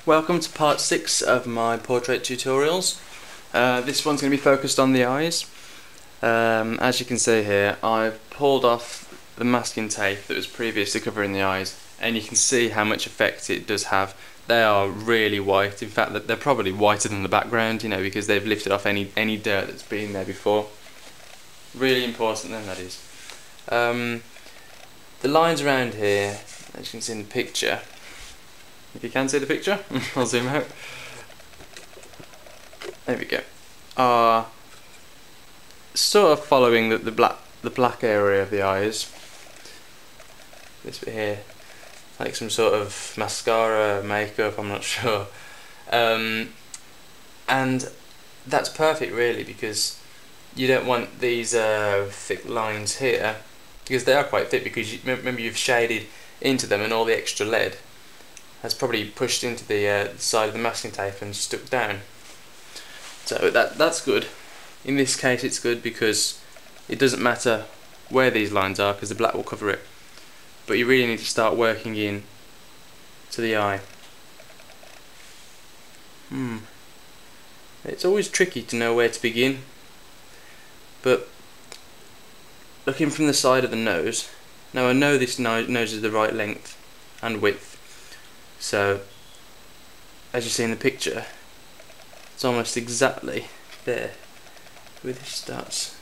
Welcome to part 6 of my portrait tutorials. This one's going to be focused on the eyes. As you can see here, I've pulled off the masking tape that was previously covering the eyes, and you can see how much effect it does have. They are really white. In fact, they're probably whiter than the background, you know, because they've lifted off any dirt that's been there before. Really important then, that is. The lines around here, as you can see in the picture, if you can see the picture, I'll zoom out. There we go. Are sort of following the black area of the eyes. This bit here, like some sort of mascara, makeup, I'm not sure. And that's perfect really, because you don't want these thick lines here, because they are quite thick, because remember you've shaded into them and all the extra lead has probably pushed into the side of the masking tape and stuck down. So that's good. In this case it's good because it doesn't matter where these lines are, because the black will cover it. But you really need to start working in to the eye. It's always tricky to know where to begin, but looking from the side of the nose, now I know this nose is the right length and width, so as you see in the picture, it's almost exactly there where this starts.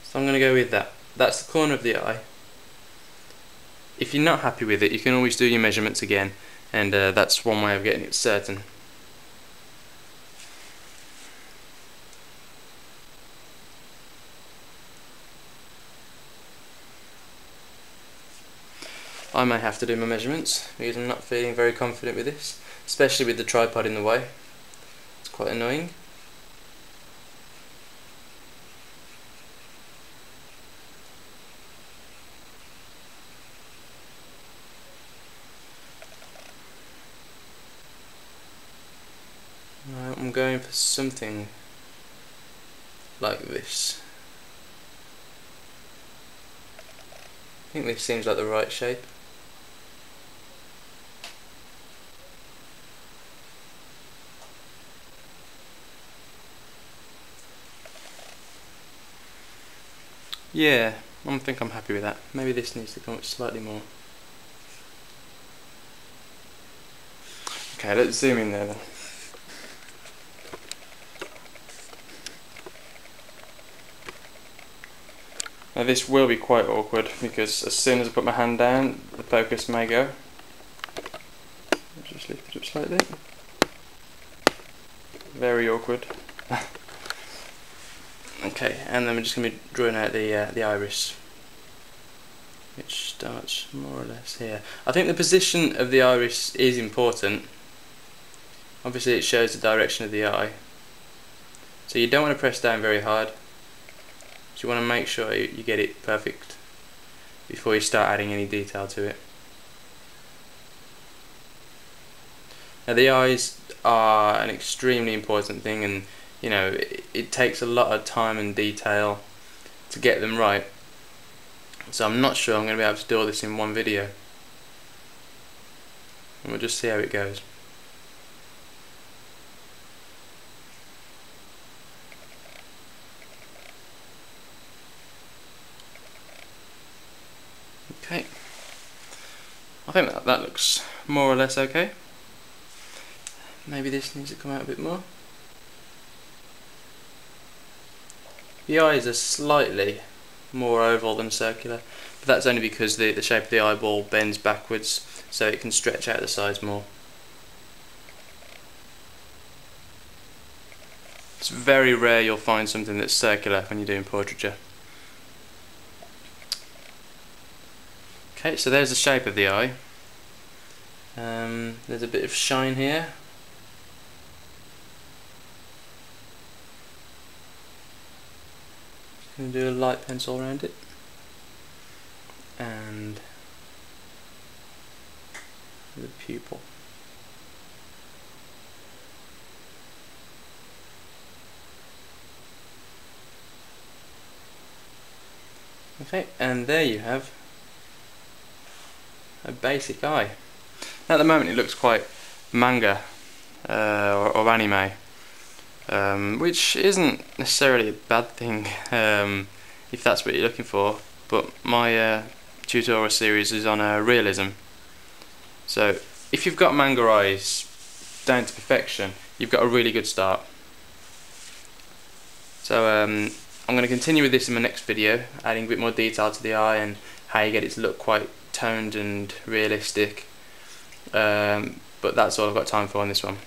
So I'm going to go with that. That's the corner of the eye. If you're not happy with it, you can always do your measurements again, and that's one way of getting it certain. I may have to do my measurements because I'm not feeling very confident with this, especially with the tripod in the way. It's quite annoying. Right, I'm going for something like this. I think this seems like the right shape. Yeah, I think I'm happy with that. Maybe this needs to come up slightly more. Okay, let's zoom in there then. Now this will be quite awkward, because as soon as I put my hand down, the focus may go. I'll just lift it up slightly. Very awkward. Okay, and then we're just going to be drawing out the iris, which starts more or less here. I think the position of the iris is important. Obviously it shows the direction of the eye, so you don't want to press down very hard. So you want to make sure you get it perfect before you start adding any detail to it. Now the eyes are an extremely important thing, and you know, it takes a lot of time and detail to get them right. So I'm not sure I'm going to be able to do all this in one video. And we'll just see how it goes. Okay. I think that looks more or less okay. Maybe this needs to come out a bit more. The eyes are slightly more oval than circular, but that's only because the shape of the eyeball bends backwards, so it can stretch out the sides more. It's very rare you'll find something that's circular when you're doing portraiture. Okay, so there's the shape of the eye. There's a bit of shine here. Going to do a light pencil around it, and the pupil. Okay, and there you have a basic eye. At the moment it looks quite manga or anime, which isn't necessarily a bad thing if that's what you're looking for, but my tutorial series is on realism. So if you've got manga eyes down to perfection, you've got a really good start. So I'm going to continue with this in my next video, adding a bit more detail to the eye and how you get it to look quite toned and realistic, but that's all I've got time for on this one.